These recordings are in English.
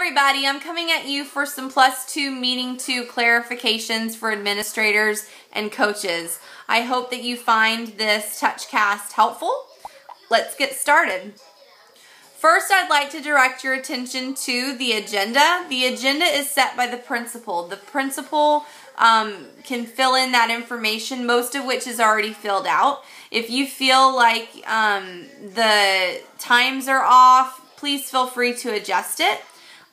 everybody, I'm coming at you for some +2 Meeting 2 clarifications for administrators and coaches. I hope that you find this TouchCast helpful. Let's get started. First, I'd like to direct your attention to the agenda. The agenda is set by the principal. The principal can fill in that information, most of which is already filled out. If you feel like the times are off, please feel free to adjust it.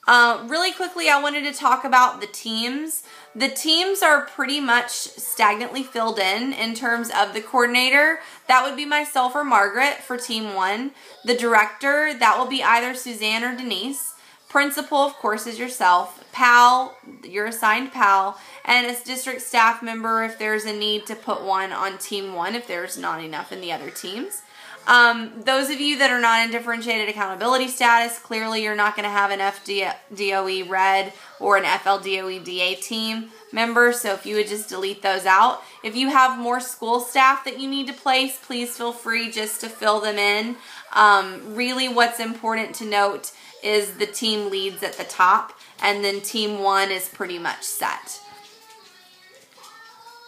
Really quickly, I wanted to talk about the teams. The teams are pretty much stagnantly filled in terms of the coordinator. That would be myself or Margaret for Team 1. The director, that will be either Suzanne or Denise. Principal, of course, is yourself. PAL, you're assigned PAL. And as district staff member, if there's a need to put one on Team 1, if there's not enough in the other teams. Those of you that are not in differentiated accountability status, clearly you're not going to have an FDOE Red or an FLDOE DA team member, so if you would just delete those out. If you have more school staff that you need to place, please feel free just to fill them in. Really what's important to note is the team leads at the top, and then Team 1 is pretty much set.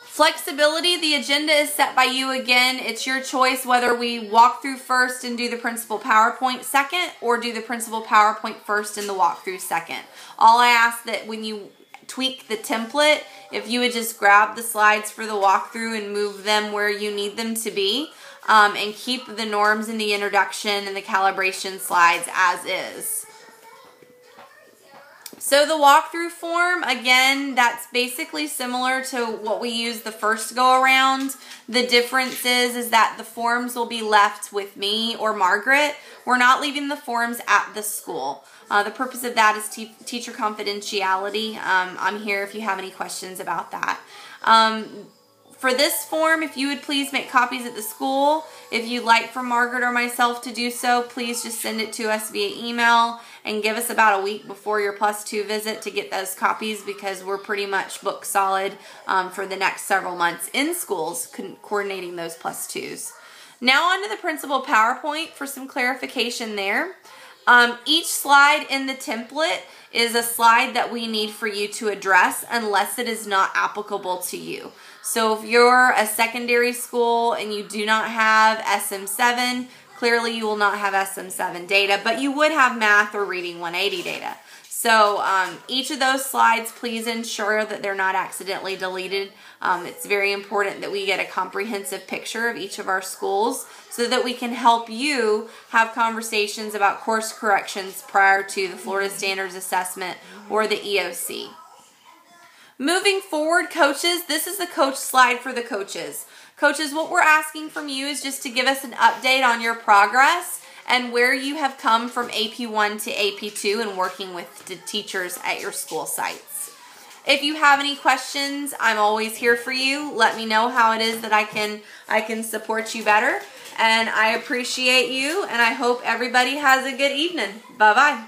Flexibility, the agenda is set by you again. It's your choice whether we walk through first and do the principal PowerPoint second, or do the principal PowerPoint first and the walkthrough second. All I ask that when you tweak the template, if you would just grab the slides for the walkthrough and move them where you need them to be, and keep the norms in the introduction and the calibration slides as is. So the walkthrough form, again, that's basically similar to what we used the first go around. The difference is that the forms will be left with me or Margaret. We're not leaving the forms at the school. The purpose of that is teacher confidentiality. I'm here if you have any questions about that. For this form, if you would please make copies at the school. If you'd like for Margaret or myself to do so, please just send it to us via email and give us about a week before your +2 visit to get those copies, because we're pretty much booked solid for the next several months in schools coordinating those +2s. Now on to the principal PowerPoint for some clarification there. Each slide in the template is a slide that we need for you to address unless it is not applicable to you. So if you're a secondary school and you do not have SM7, clearly you will not have SM7 data, but you would have math or reading 180 data. So each of those slides, please ensure that they're not accidentally deleted. It's very important that we get a comprehensive picture of each of our schools so that we can help you have conversations about course corrections prior to the Florida Standards Assessment or the EOC. Moving forward, coaches, this is the coach slide for the coaches. Coaches, what we're asking from you is just to give us an update on your progress and where you have come from AP1 to AP2 and working with the teachers at your school sites. If you have any questions, I'm always here for you. Let me know how it is that I can support you better. And I appreciate you, and I hope everybody has a good evening. Bye-bye.